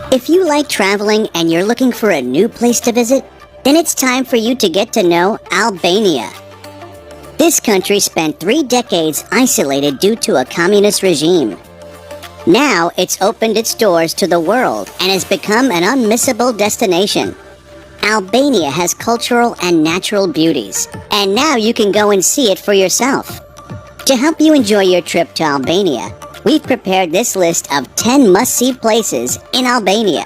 If you like traveling and you're looking for a new place to visit, then it's time for you to get to know Albania. This country spent 3 decades isolated due to a communist regime. Now it's opened its doors to the world and has become an unmissable destination. Albania has cultural and natural beauties, and now you can go and see it for yourself. To help you enjoy your trip to Albania, we've prepared this list of 10 must-see places in Albania.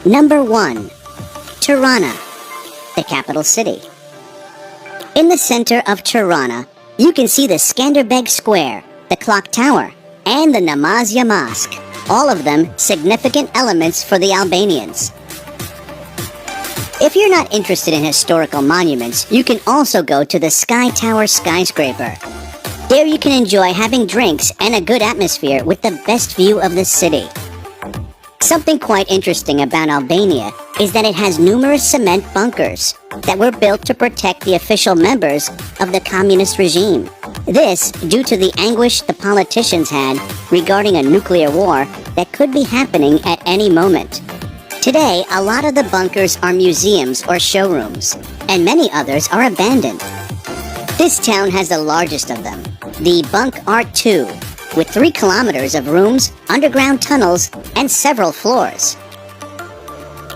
Number 1. Tirana, the capital city. In the center of Tirana, you can see the Skanderbeg Square, the Clock Tower, and the Namazja Mosque, all of them significant elements for the Albanians. If you're not interested in historical monuments, you can also go to the Sky Tower skyscraper. There you can enjoy having drinks and a good atmosphere with the best view of the city. Something quite interesting about Albania is that it has numerous cement bunkers that were built to protect the official members of the communist regime. This due to the anguish the politicians had regarding a nuclear war that could be happening at any moment. Today, a lot of the bunkers are museums or showrooms, and many others are abandoned. This town has the largest of them, the Bunk Art 2, with 3 kilometers of rooms, underground tunnels, and several floors.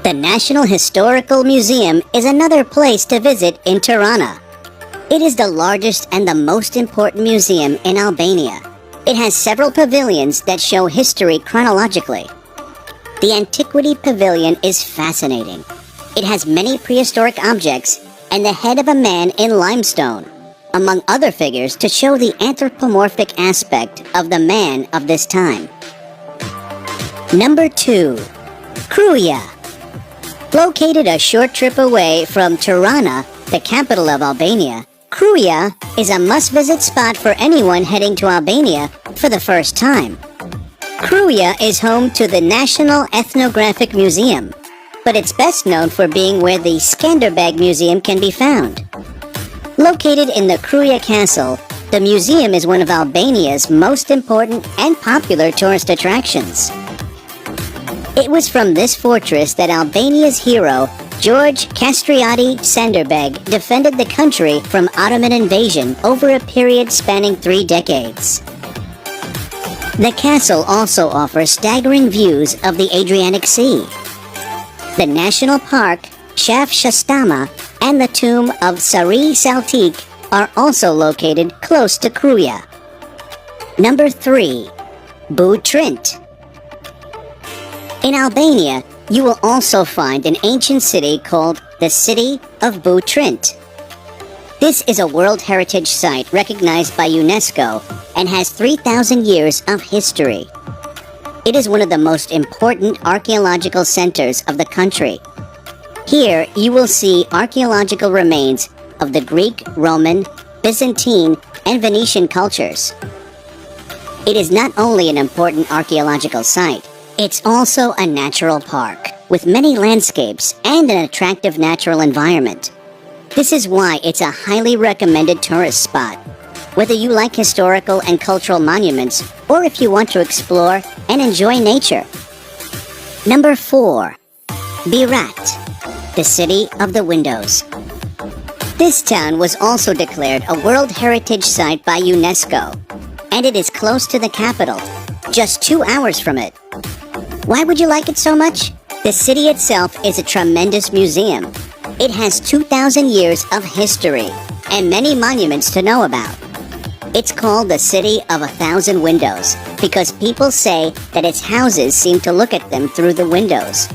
The National Historical Museum is another place to visit in Tirana. It is the largest and the most important museum in Albania. It has several pavilions that show history chronologically. The Antiquity Pavilion is fascinating. It has many prehistoric objects and the head of a man in limestone, among other figures to show the anthropomorphic aspect of the man of this time. Number 2. Kruja. Located a short trip away from Tirana, the capital of Albania, Kruja is a must-visit spot for anyone heading to Albania for the first time. Kruja is home to the National Ethnographic Museum, but it's best known for being where the Skanderbeg Museum can be found. Located in the Kruja Castle, the museum is one of Albania's most important and popular tourist attractions. It was from this fortress that Albania's hero, George Kastrioti Skanderbeg, defended the country from Ottoman invasion over a period spanning 3 decades. The castle also offers staggering views of the Adriatic Sea. The national park, Shaf Shastama, and the tomb of Sari Saltik are also located close to Kruja. Number 3. Butrint. In Albania, you will also find an ancient city called the City of Butrint. This is a World Heritage Site recognized by UNESCO and has 3,000 years of history. It is one of the most important archaeological centers of the country. Here, you will see archaeological remains of the Greek, Roman, Byzantine, and Venetian cultures. It is not only an important archaeological site, it's also a natural park with many landscapes and an attractive natural environment. This is why it's a highly recommended tourist spot, whether you like historical and cultural monuments or if you want to explore and enjoy nature. Number 4. Berat, the City of the Windows. This town was also declared a World Heritage Site by UNESCO, and it is close to the capital, just 2 hours from it. Why would you like it so much? The city itself is a tremendous museum. It has 2,000 years of history and many monuments to know about. It's called the City of 1,000 Windows because people say that its houses seem to look at them through the windows.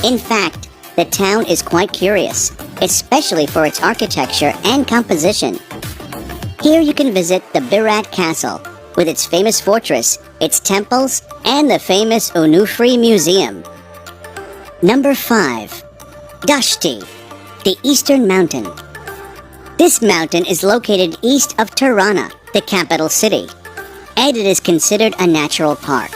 In fact, the town is quite curious, especially for its architecture and composition. Here you can visit the Berat Castle, with its famous fortress, its temples, and the famous Onufri Museum. Number 5. Dashti, the Eastern Mountain. This mountain is located east of Tirana, the capital city, and it is considered a natural park.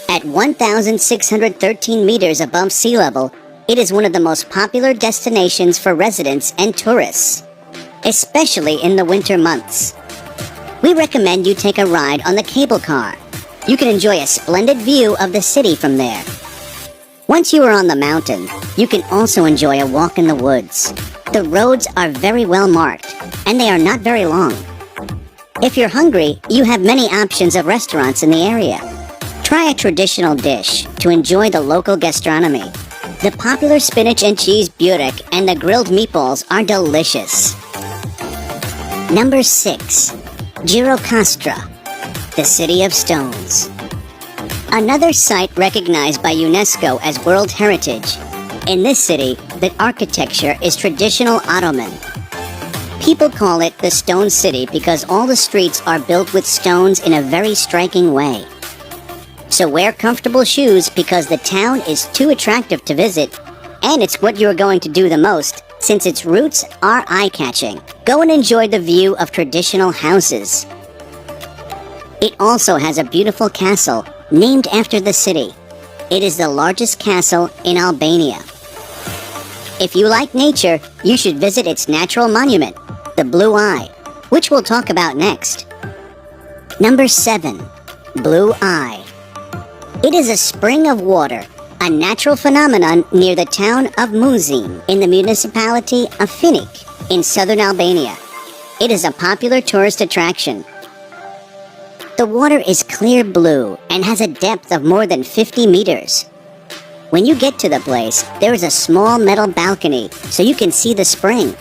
At 1,613 meters above sea level, it is one of the most popular destinations for residents and tourists, especially in the winter months. We recommend you take a ride on the cable car. You can enjoy a splendid view of the city from there. Once you are on the mountain, you can also enjoy a walk in the woods. The roads are very well marked, and they are not very long. If you're hungry, you have many options of restaurants in the area. Try a traditional dish to enjoy the local gastronomy. The popular spinach and cheese burek and the grilled meatballs are delicious. Number 6. Girocastra, the City of Stones. Another site recognized by UNESCO as World Heritage. In this city, the architecture is traditional Ottoman. People call it the Stone City because all the streets are built with stones in a very striking way. So wear comfortable shoes because the town is too attractive to visit, and it's what you're going to do the most since its roots are eye-catching. Go and enjoy the view of traditional houses. It also has a beautiful castle named after the city. It is the largest castle in Albania. If you like nature, you should visit its natural monument, the Blue Eye, which we'll talk about next. Number 7. Blue Eye. It is a spring of water, a natural phenomenon near the town of Muzin in the municipality of Finik in southern Albania. It is a popular tourist attraction. The water is clear blue and has a depth of more than 50 meters. When you get to the place, there is a small metal balcony so you can see the spring.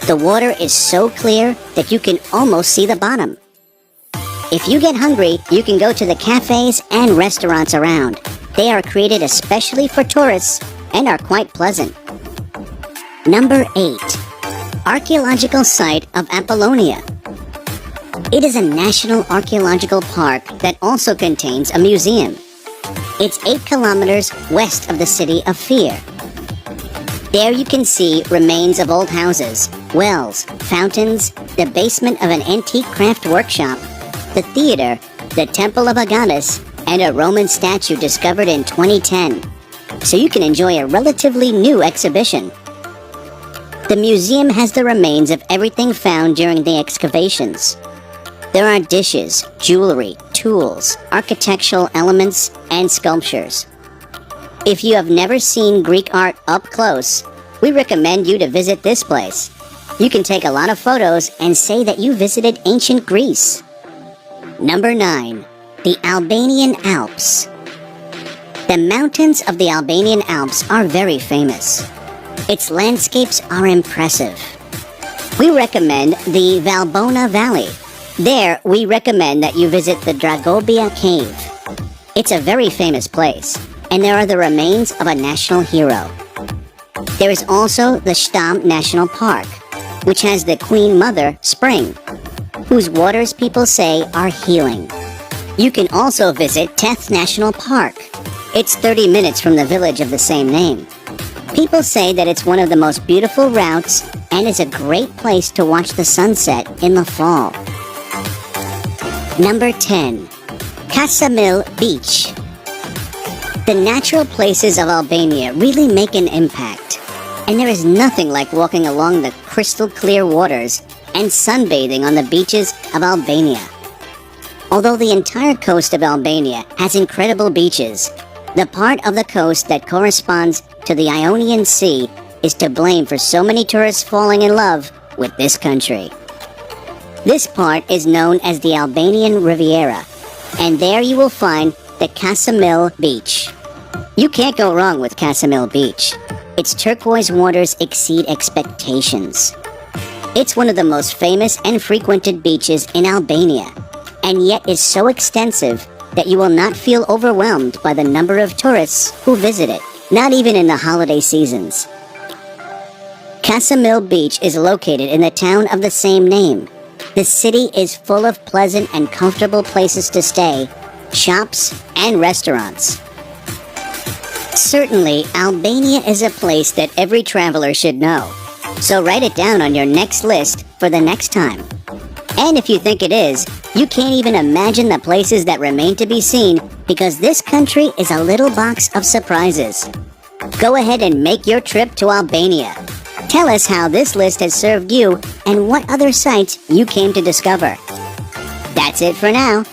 The water is so clear that you can almost see the bottom. If you get hungry, you can go to the cafes and restaurants around. They are created especially for tourists and are quite pleasant. Number 8. Archaeological Site of Apollonia. It is a national archaeological park that also contains a museum. It's 8 kilometers west of the city of Fier. There you can see remains of old houses, wells, fountains, the basement of an antique craft workshop, the theater, the temple of a goddess, and a Roman statue discovered in 2010. So you can enjoy a relatively new exhibition. The museum has the remains of everything found during the excavations. There are dishes, jewelry, tools, architectural elements, and sculptures. If you have never seen Greek art up close, we recommend you to visit this place. You can take a lot of photos and say that you visited ancient Greece. Number 9. The Albanian Alps. The mountains of the Albanian Alps are very famous. Its landscapes are impressive. We recommend the Valbona Valley. There, we recommend that you visit the Dragobia Cave. It's a very famous place, and there are the remains of a national hero. There is also the Stam National Park, which has the Queen Mother Spring, whose waters people say are healing. You can also visit Teth National Park. It's 30 minutes from the village of the same name. People say that it's one of the most beautiful routes and is a great place to watch the sunset in the fall. Number 10. Kasamil Beach. The natural places of Albania really make an impact, and there is nothing like walking along the crystal clear waters and sunbathing on the beaches of Albania. Although the entire coast of Albania has incredible beaches, the part of the coast that corresponds to the Ionian Sea is to blame for so many tourists falling in love with this country. This part is known as the Albanian Riviera, and there you will find the Kasamil Beach. You can't go wrong with Kasamil Beach. Its turquoise waters exceed expectations. It's one of the most famous and frequented beaches in Albania, and yet is so extensive that you will not feel overwhelmed by the number of tourists who visit it, not even in the holiday seasons. Kasamil Beach is located in the town of the same name. The city is full of pleasant and comfortable places to stay, shops, and restaurants. Certainly, Albania is a place that every traveler should know, so write it down on your next list for the next time. And if you think it is, you can't even imagine the places that remain to be seen because this country is a little box of surprises. Go ahead and make your trip to Albania. Tell us how this list has served you and what other sites you came to discover. That's it for now.